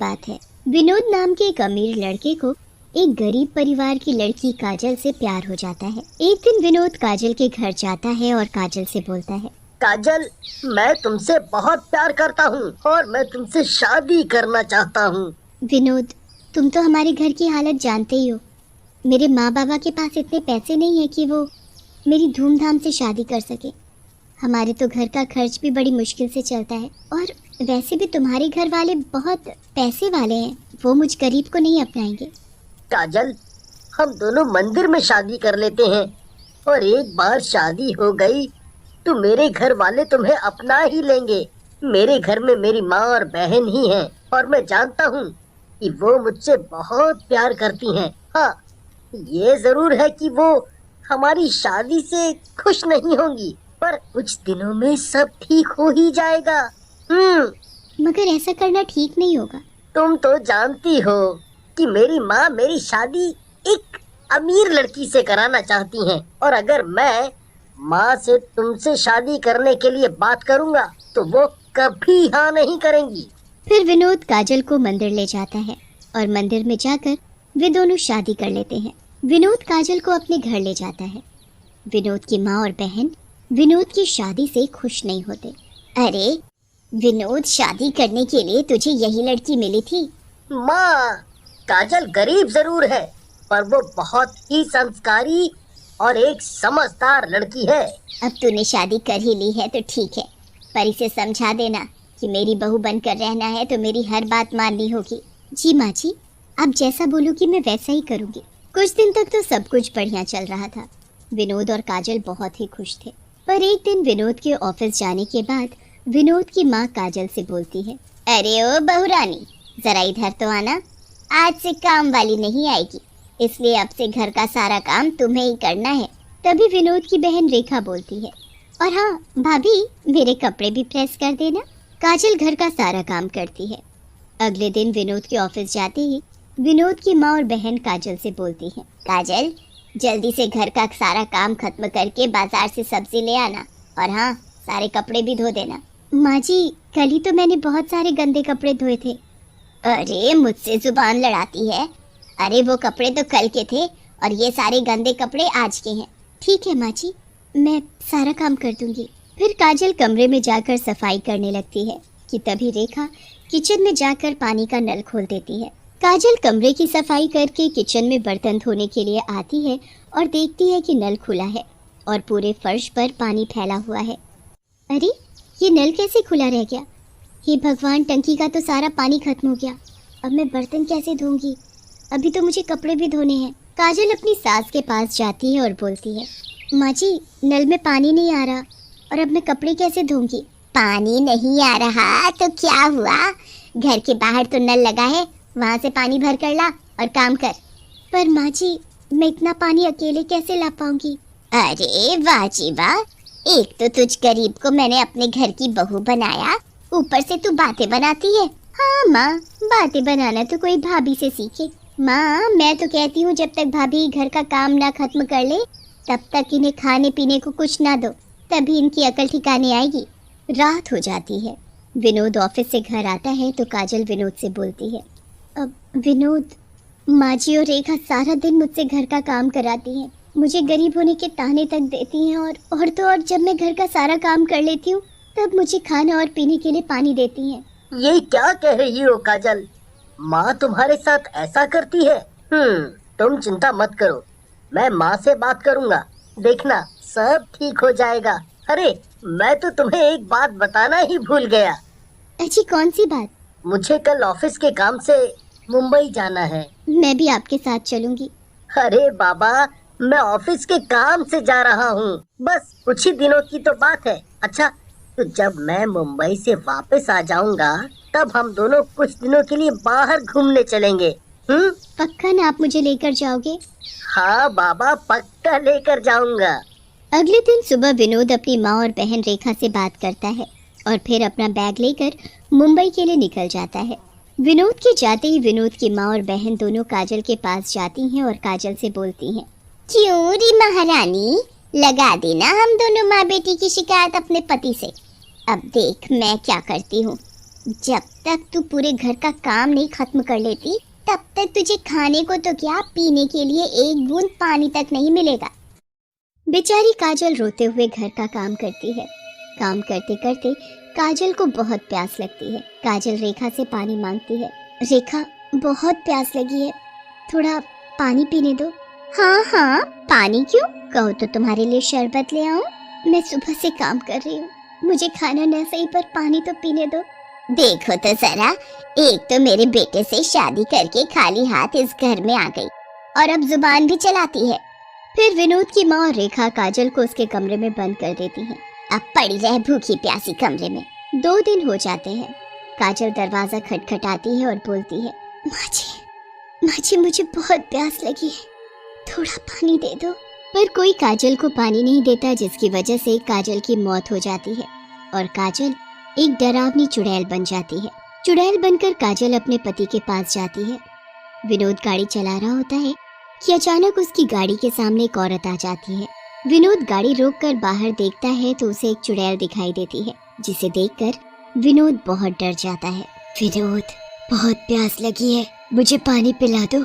बात है। विनोद नाम के एक अमीर लड़के को एक गरीब परिवार की लड़की काजल से प्यार हो जाता है। एक दिन विनोद काजल के घर जाता है और काजल से बोलता है, काजल, मैं तुमसे बहुत प्यार करता हूँ और मैं तुमसे शादी करना चाहता हूँ। विनोद, तुम तो हमारे घर की हालत जानते ही हो। मेरे माँ बाबा के पास इतने पैसे नहीं है कि वो मेरी धूमधाम से शादी कर सके। हमारे तो घर का खर्च भी बड़ी मुश्किल से चलता है, और वैसे भी तुम्हारे घर वाले बहुत पैसे वाले हैं, वो मुझ गरीब को नहीं अपनाएंगे। काजल, हम दोनों मंदिर में शादी कर लेते हैं, और एक बार शादी हो गई तो मेरे घर वाले तुम्हें अपना ही लेंगे। मेरे घर में मेरी माँ और बहन ही हैं, और मैं जानता हूँ कि वो मुझसे बहुत प्यार करती हैं। हाँ, ये जरूर है कि वो हमारी शादी से खुश नहीं होंगी, पर कुछ दिनों में सब ठीक हो ही जाएगा। मगर ऐसा करना ठीक नहीं होगा। तुम तो जानती हो कि मेरी माँ मेरी शादी एक अमीर लड़की से कराना चाहती हैं, और अगर मैं माँ से तुमसे शादी करने के लिए बात करूँगा तो वो कभी हाँ नहीं करेंगी। फिर विनोद काजल को मंदिर ले जाता है और मंदिर में जाकर वे दोनों शादी कर लेते हैं। विनोद काजल को अपने घर ले जाता है। विनोद की माँ और बहन विनोद की शादी से खुश नहीं होते। अरे विनोद, शादी करने के लिए तुझे यही लड़की मिली थी? माँ, काजल गरीब जरूर है, पर वो बहुत ही संस्कारी और एक समझदार लड़की है। अब तूने शादी कर ही ली है तो ठीक है, पर इसे समझा देना कि मेरी बहू बनकर रहना है तो मेरी हर बात माननी होगी। जी माँ जी, आप जैसा बोलोगी मैं वैसा ही करूँगी। कुछ दिन तक तो सब कुछ बढ़िया चल रहा था। विनोद और काजल बहुत ही खुश थे, पर एक दिन विनोद के ऑफिस जाने के बाद विनोद की माँ काजल से बोलती है, अरे ओ बहू रानी, जरा इधर तो आना। आज से काम वाली नहीं आएगी, इसलिए अब से घर का सारा काम तुम्हें ही करना है। तभी विनोद की बहन रेखा बोलती है, और हाँ भाभी, मेरे कपड़े भी प्रेस कर देना। काजल घर का सारा काम करती है। अगले दिन विनोद के ऑफिस जाते ही विनोद की माँ और बहन काजल से बोलती है, काजल जल्दी से घर का सारा काम खत्म करके बाजार से सब्जी ले आना, और हाँ सारे कपड़े भी धो देना। माँ जी, कल ही तो मैंने बहुत सारे गंदे कपड़े धोए थे। अरे मुझसे जुबान लड़ाती है। अरे वो कपड़े तो कल के थे और ये सारे गंदे कपड़े आज के हैं। ठीक है माँ जी, मैं सारा काम कर दूंगी। फिर काजल कमरे में जाकर सफाई करने लगती है कि तभी रेखा किचन में जाकर पानी का नल खोल देती है। काजल कमरे की सफाई करके किचन में बर्तन धोने के लिए आती है और देखती है कि नल खुला है और पूरे फर्श पर पानी फैला हुआ है। अरे ये नल कैसे खुला रह गया? हे भगवान, टंकी का तो सारा पानी खत्म हो गया। अब मैं बर्तन कैसे धोऊंगी? अभी तो मुझे कपड़े भी धोने हैं। काजल अपनी सास के पास जाती है और बोलती है, माँ जी नल में पानी नहीं आ रहा और अब मैं कपड़े कैसे धोऊंगी? पानी नहीं आ रहा तो क्या हुआ? घर के बाहर तो नल लगा है, वहाँ से पानी भर कर ला और काम कर। पर माँ जी, मैं इतना पानी अकेले कैसे ला पाऊंगी? अरे वाह जी वाह, एक तो तुझ गरीब को मैंने अपने घर की बहू बनाया, ऊपर से तू बातें बनाती है। हाँ माँ, बातें बनाना तो कोई भाभी से सीखे। माँ, मैं तो कहती हूँ जब तक भाभी घर का काम ना खत्म कर ले तब तक इन्हें खाने पीने को कुछ ना दो, तभी इनकी अकल ठिकाने आएगी। रात हो जाती है। विनोद ऑफिस से घर आता है तो काजल विनोद से बोलती है, अब विनोद, माँ जी और रेखा सारा दिन मुझसे घर का काम कराती हैं, मुझे गरीब होने के ताने तक देती हैं, और तो और जब मैं घर का सारा काम कर लेती हूँ तब मुझे खाना और पीने के लिए पानी देती हैं। ये क्या कह रही हो काजल? माँ तुम्हारे साथ ऐसा करती है? तुम चिंता मत करो, मैं माँ से बात करूँगा, देखना सब ठीक हो जाएगा। अरे मैं तो तुम्हें एक बात बताना ही भूल गया। अच्छी कौन सी बात? मुझे कल ऑफिस के काम से मुंबई जाना है। मैं भी आपके साथ चलूंगी। अरे बाबा, मैं ऑफिस के काम से जा रहा हूँ, बस कुछ ही दिनों की तो बात है। अच्छा, तो जब मैं मुंबई से वापस आ जाऊंगा तब हम दोनों कुछ दिनों के लिए बाहर घूमने चलेंगे। पक्का ना आप मुझे लेकर जाओगे? हाँ बाबा, पक्का लेकर जाऊंगा। अगले दिन सुबह विनोद अपनी माँ और बहन रेखा से बात करता है और फिर अपना बैग लेकर मुंबई के लिए निकल जाता है। विनोद के जाते ही विनोद की माँ और बहन दोनों काजल के पास जाती हैं और काजल से बोलती हैं, क्यों री महारानी, लगा देना हम दोनों माँ बेटी की शिकायत अपने पति से। अब देख मैं क्या करती हूँ। जब तक तू पूरे घर का काम नहीं खत्म कर लेती तब तक तुझे खाने को तो क्या, पीने के लिए एक बूंद पानी तक नहीं मिलेगा। बेचारी काजल रोते हुए घर का काम करती है। काम करते करते काजल को बहुत प्यास लगती है। काजल रेखा से पानी मांगती है। रेखा, बहुत प्यास लगी है, थोड़ा पानी पीने दो। हाँ हाँ, पानी क्यों, कहो तो तुम्हारे लिए शरबत ले आऊं। मैं सुबह से काम कर रही हूँ, मुझे खाना न सही पर पानी तो पीने दो। देखो तो जरा, एक तो मेरे बेटे से शादी करके खाली हाथ इस घर में आ गई और अब जुबान भी चलाती है। फिर विनोद की माँ और रेखा काजल को उसके कमरे में बंद कर देती हैं। अब पड़ी रहे भूखी प्यासी कमरे में। 2 दिन हो जाते हैं। काजल दरवाजा खटखटाती है और बोलती है, माँ जी मुझे बहुत प्यास लगी है, थोड़ा पानी दे दो। पर कोई काजल को पानी नहीं देता, जिसकी वजह से काजल की मौत हो जाती है और काजल एक डरावनी चुड़ैल बन जाती है। चुड़ैल बनकर काजल अपने पति के पास जाती है। विनोद गाड़ी चला रहा होता है कि अचानक उसकी गाड़ी के सामने एक औरत आ जाती है। विनोद गाड़ी रोककर बाहर देखता है तो उसे एक चुड़ैल दिखाई देती है, जिसे देखकर विनोद बहुत डर जाता है। विनोद, बहुत प्यास लगी है, मुझे पानी पिला दो।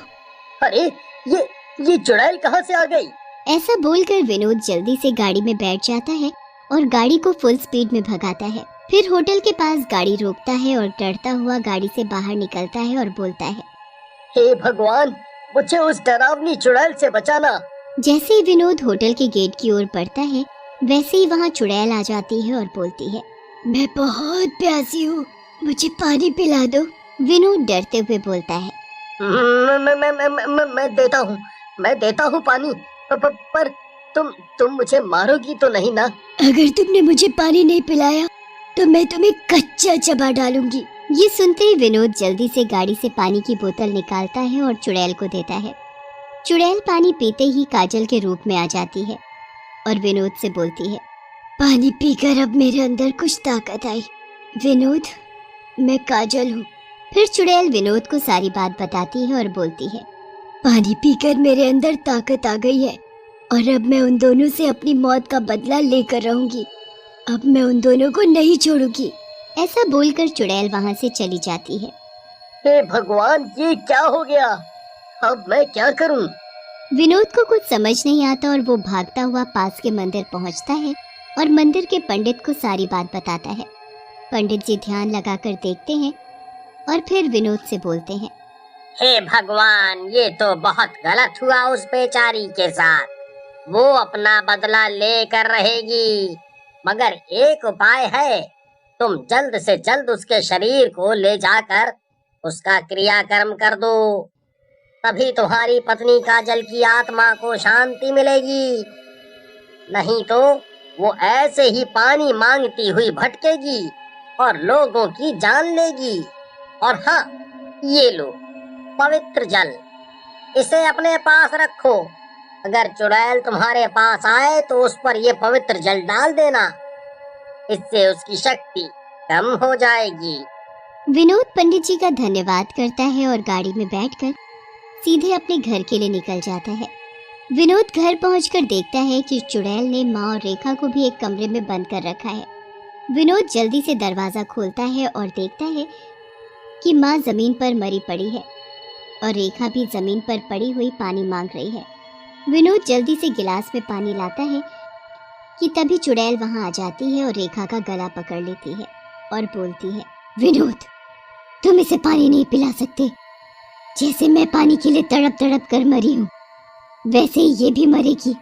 अरे ये चुड़ैल कहाँ से आ गई? ऐसा बोलकर विनोद जल्दी से गाड़ी में बैठ जाता है और गाड़ी को फुल स्पीड में भगाता है। फिर होटल के पास गाड़ी रोकता है और डरता हुआ गाड़ी से बाहर निकलता है और बोलता है, हे भगवान, मुझे उस डरावनी चुड़ैल से बचाना। जैसे ही विनोद होटल के गेट की ओर बढ़ता है वैसे ही वहाँ चुड़ैल आ जाती है और बोलती है, मैं बहुत प्यासी हूँ, मुझे पानी पिला दो। विनोद डरते हुए बोलता है, मैं देता हूँ पानी, पर तुम मुझे मारोगी तो नहीं ना? अगर तुमने मुझे पानी नहीं पिलाया तो मैं तुम्हें कच्चा चबा डालूंगी। ये सुनते ही विनोद जल्दी से गाड़ी से पानी की बोतल निकालता है और चुड़ैल को देता है। चुड़ैल पानी पीते ही काजल के रूप में आ जाती है और विनोद से बोलती है, पानी पीकर अब मेरे अंदर कुछ ताकत आई। विनोद, मैं काजल हूँ। फिर चुड़ैल विनोद को सारी बात बताती है और बोलती है, पानी पीकर मेरे अंदर ताकत आ गई है और अब मैं उन दोनों से अपनी मौत का बदला लेकर रहूंगी। अब मैं उन दोनों को नहीं छोड़ूंगी। ऐसा बोलकर चुड़ैल वहाँ से चली जाती है। हे भगवान, ये क्या हो गया? अब मैं क्या करूं? विनोद को कुछ समझ नहीं आता और वो भागता हुआ पास के मंदिर पहुँचता है और मंदिर के पंडित को सारी बात बताता है। पंडित जी ध्यान लगाकर देखते हैं और फिर विनोद से बोलते हैं, हे भगवान, ये तो बहुत गलत हुआ उस बेचारी के साथ। वो अपना बदला लेकर रहेगी, मगर एक उपाय है। तुम जल्द से जल्द उसके शरीर को ले जाकर उसका क्रियाकर्म कर दो, तभी तुम्हारी पत्नी काजल की आत्मा को शांति मिलेगी। नहीं तो वो ऐसे ही पानी मांगती हुई भटकेगी और लोगों की जान लेगी। और हाँ, ये लो पवित्र जल, इसे अपने पास रखो। अगर चुड़ैल तुम्हारे पास आए तो उस पर ये पवित्र जल डाल देना, इससे उसकी शक्ति कम हो जाएगी। विनोद पंडित जी का धन्यवाद करता है और गाड़ी में बैठकर सीधे अपने घर के लिए निकल जाता है। विनोद घर पहुंचकर देखता है कि चुड़ैल ने माँ और रेखा को भी एक कमरे में बंद कर रखा है। विनोद जल्दी से दरवाजा खोलता है और देखता है कि माँ जमीन पर मरी पड़ी है और रेखा भी जमीन पर पड़ी हुई पानी मांग रही है। विनोद जल्दी से गिलास में पानी लाता है कि तभी चुड़ैल वहां आ जाती है और रेखा का गला पकड़ लेती है और बोलती है, विनोद, तुम इसे पानी नहीं पिला सकते। जैसे मैं पानी के लिए तड़प तड़प कर मरी हूँ वैसे ही ये भी मरेगी।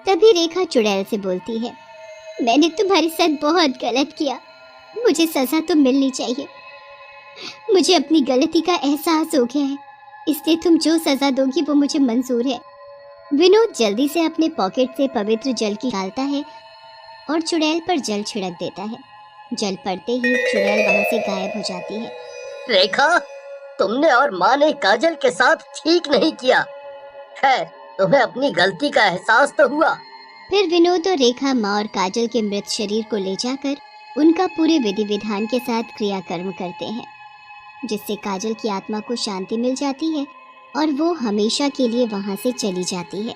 तभी रेखा चुड़ैल से बोलती है, मैंने तुम्हारे साथ बहुत गलत किया, मुझे सजा तो मिलनी चाहिए। मुझे अपनी गलती का एहसास हो गया है, इसलिए तुम जो सजा दोगी वो मुझे मंजूर है। विनोद जल्दी से अपने पॉकेट से पवित्र जल निकालता है और चुड़ैल पर जल छिड़क देता है। जल पड़ते ही चुड़ैल वहां से गायब हो जाती है। रेखा, तुमने और माँ ने काजल के साथ ठीक नहीं किया। खैर, तुम्हें अपनी गलती का एहसास तो हुआ। फिर विनोद और रेखा माँ और काजल के मृत शरीर को ले जाकर उनका पूरे विधि विधान के साथ क्रियाकर्म करते हैं, जिससे काजल की आत्मा को शांति मिल जाती है और वो हमेशा के लिए वहां से चली जाती है।